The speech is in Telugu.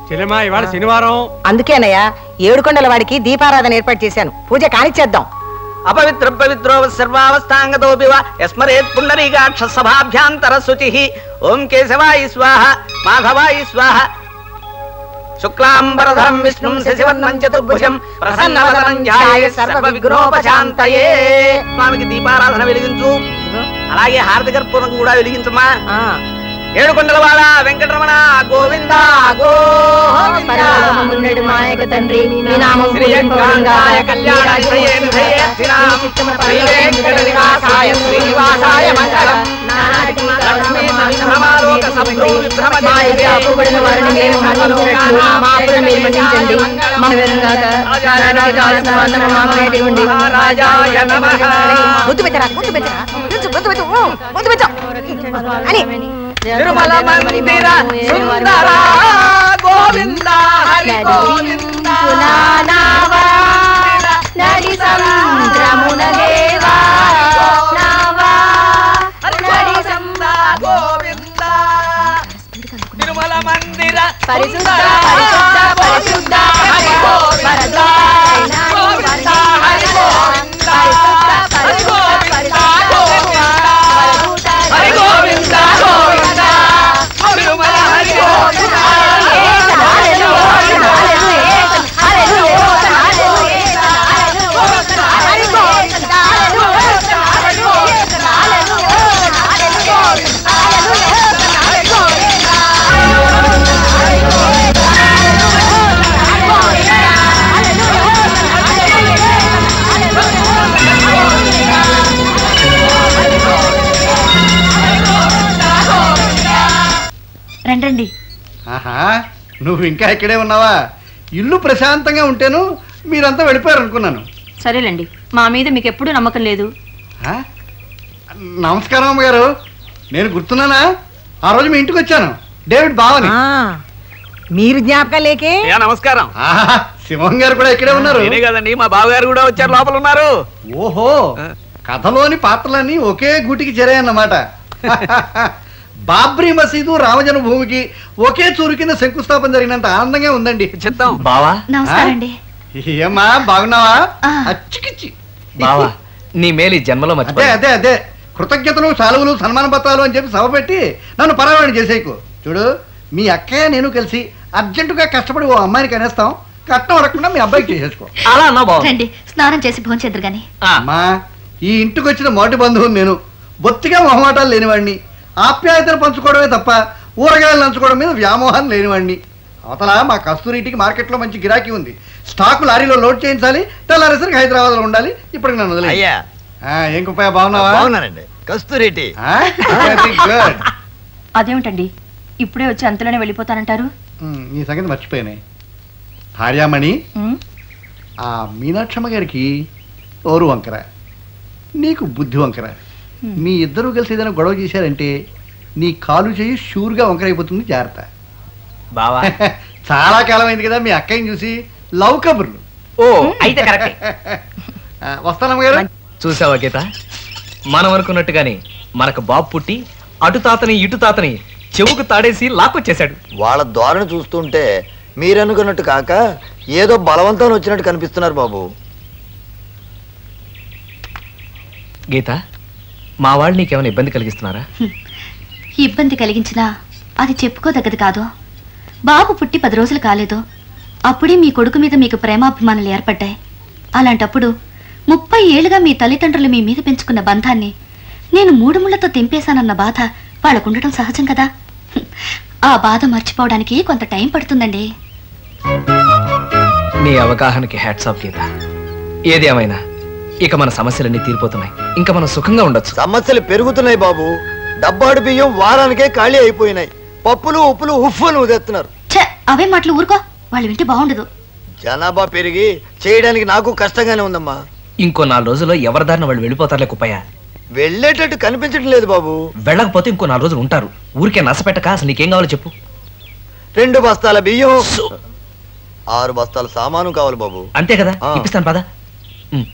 చెల్లెమా ఇవాళ శనివారం. అందుకేనయ్యా ఏడుకొండల వాడికి దీపారాధన ఏర్పాటు చేశాను. పూజ కానిచ్చేద్దాం. అపవిత్ర పవిత్రో సర్వావస్థాంగతోపి వా యస్మరేత్ పుండరీకాక్ష సభాభ్యాంతర శుచిః. ఓం కేశవాయ స్వాహ మాధవాయ స్వాహ. శుక్లాంబరధరం విష్ణుం శశివర్ణం చతుర్భుజం ప్రసన్నవదనం ధ్యాయేత్ సర్వ విఘ్నోపశాంతయే. స్వామికి దీపారాధన వెలిగించు. అలాగే హారతి కర్పూరం కూడా వెలిగించమ్మా. ఏడుకొండలవాడ వెంకటరమణ గోవింద గోవింద. మాయక తండ్రి నీ నామం శ్రీయంకాయ కళ్యాణాయ నిధయేత్తినాం శ్రీవేంకటనివాసాయ శ్రీనివాసాయ మంగళం. లక్ష్మీ సంభ్రమాలోక సంభ్రూ విభ్రమజాయ అప్పుబడిన వారిని మేము మన్నించినట్లు మా అప్పులు మీరు మన్నించండి. మా వివరంగాక రాజానికి కావాల్సిన వందన మామయ్య ఇవ్వండి. రాజాయ నమః. ముద్దు పెట్టరా ముద్దు పెట్టరా ముద్దు పెట్టు ముద్దు పెట్టు అని తిరుమల మందిర సుందర గోవింద హరి గోవింద. నడి సముద్రమునగేవా గోవింద. తిరుమల మందిర పరిశుద్ధ పరిశుద్ధ పరిశుద్ధ హరి గోవింద గోవింద హరి గోవింద పరిశుద్ధ పరిశుద్ధ హరి గోవింద గోవింద. తిరుమల హరి గోవింద. రండి. ఆహా, నువ్వు ఇంకా ఇక్కడే ఉన్నావా? ఇల్లు ప్రశాంతంగా ఉంటేను మీరంతా వెళ్ళిపోయారు అనుకున్నాను. సరేలేండి, మా మీద మీకు ఎప్పుడు నమ్మకం లేదు. నమస్కారం అమ్మగారు, నేను గుర్తున్నానా? ఆ రోజు మీ ఇంటికి వచ్చాను, డేవిడ్ బావని. మీరు జ్ఞాపకం లేకే? నమస్కారం. సింహం గారు కూడా ఇక్కడే ఉన్నారు. కదండి, మా బావగారు కూడా వచ్చారు, లోపల ఉన్నారు. ఓహో, కథలోని పాత్రలన్నీ ఒకే గూటికి చేరాయన్నమాట. బాబ్రీ మసీదు రామజన్మభూమికి ఒకే చూరు కింద శంకుస్థాపన జరిగినంత ఆనందంగా ఉందండి. చెప్తాం బావా. నమస్కారం. ఏమ్మా బాగున్నావా? అచ్చికిచ్చి బావా, నీ మేలు ఈ జన్మలో అదే అదే అదే కృతజ్ఞతలు సాలువులు సన్మాన పత్రాలు అని చెప్పి సభ పెట్టి నన్ను పరావరణ చేసేకు. చూడు, మీ అక్కయ్య నేను కలిసి అర్జెంటుగా కష్టపడి ఓ అమ్మాయిని కనేస్తాం. కట్నం అడగకుండా మీ అబ్బాయికి చేసేసుకో. అలా అన్నా బావ. రండి, స్నానం చేసి భోంచేద్దరు గాని. అమ్మా, ఈ ఇంటికి వచ్చిన మొదటి బంధువుని నేను. బొత్తిగా మొహమాటాలు లేనివాడిని, ఆప్యాయతను పంచుకోవడమే తప్ప ఊరగాయలు నంచుకోవడం మీద వ్యామోహం లేనివాడిని. అవతల మా కస్తూరిటికి మార్కెట్లో మంచి గిరాకీ ఉంది. స్టాకు లారీలో లోడ్ చేయించాలి, తెల్లారేసరికి హైదరాబాద్లో ఉండాలి. ఇప్పటికి నన్ను వదిలే. ఏం కుప్పయ్య, బాగున్నావా? బాగున్నానండి. కస్తూరిటి అదేమిటండి ఇప్పుడే వచ్చి అంతలోనే వెళ్ళిపోతానంటారు? నీ సంగతి మర్చిపోయానే భార్యామణి. ఆ మీనాక్షమ్మ గారికి నోరు వంకర, నీకు బుద్ధి వంకర. మీ ఇద్దరూ కలిసి ఏదైనా గొడవ చేశారంటే నీ కాలు చేయి షూర్గా వంకరైపోతుంది, జాగ్రత్త. బావా, చాలా కాలం అయింది కదా మీ అక్కయ్యని చూసి. లవ్ కబుర్లు. ఓ అయితే కరెక్టే. వస్తానమ్మ గారు. చూసావా గీత, మనం అనుకున్నట్టుగానే మనకు బాబు పుట్టి అటు తాతని ఇటు తాతని చెవుకు తాడేసి లాక్కొచ్చేశాడు. వాళ్ళ ధోరణి చూస్తుంటే మీరనుకున్నట్టు కాక ఏదో బలవంతం వచ్చినట్టు కనిపిస్తున్నారు బాబు. గీత, మా వాళ్ళు నీకేమైనా ఇబ్బంది కలిగిస్తున్నారా? ఇబ్బంది కలిగించినా అది చెప్పుకోదగ్గది కాదు. బాబు పుట్టి 10 రోజులు కాలేదు, అప్పుడే మీ కొడుకు మీద మీకు ప్రేమాభిమానులు ఏర్పడ్డాయి. అలాంటప్పుడు 30 ఏళ్లుగా మీ తల్లిదండ్రులు మీ మీద పెంచుకున్న బంధాన్ని నేను 3 ముళ్లతో తెంపేశానన్న బాధ వాళ్ళకుండటం సహజం కదా. ఆ బాధ మర్చిపోవడానికి కొంత టైం పడుతుందండి. నీ అవగాహనకి హ్యాట్స్ ఆఫ్ గీత. ఏది ఏమైనా ఇక మన సమస్యలన్నీ తీరిపోతున్నాయి, ఇంకా మనం సుఖంగా ఉండొచ్చు. సమస్యలు పెరుగుతున్నాయి బాబు. డబ్బాడు బియ్యం వారానికే ఖాళీ అయిపోయినాయి. పప్పులు ఉప్పులు ఉఫ్ఫును ఉదెత్తున్నారు. అవే మాటలు ఊరుకో, వాళ్ళు వింటే బాగుండదు. జనాభా పెరిగి చేయడానికి నాకు కష్టంగానే ఉందమ్మా. ఇంకో 4 రోజుల్లో ఎవరి దారిన వాళ్ళు వెళ్ళిపోతారులే కుప్పయ్య. వెళ్ళేటట్టు కనిపించడం లేదు బాబు. వెళ్ళకపోతే ఇంకో 4 రోజులు ఉంటారు. ఊరికే నసపెట్టక అసలు నీకేం కావాలో చెప్పు. 2 బస్తాల బియ్యం, 6 బస్తాల సామాను కావాలి బాబు. అంతే కదా, ఇప్పిస్తాను పద.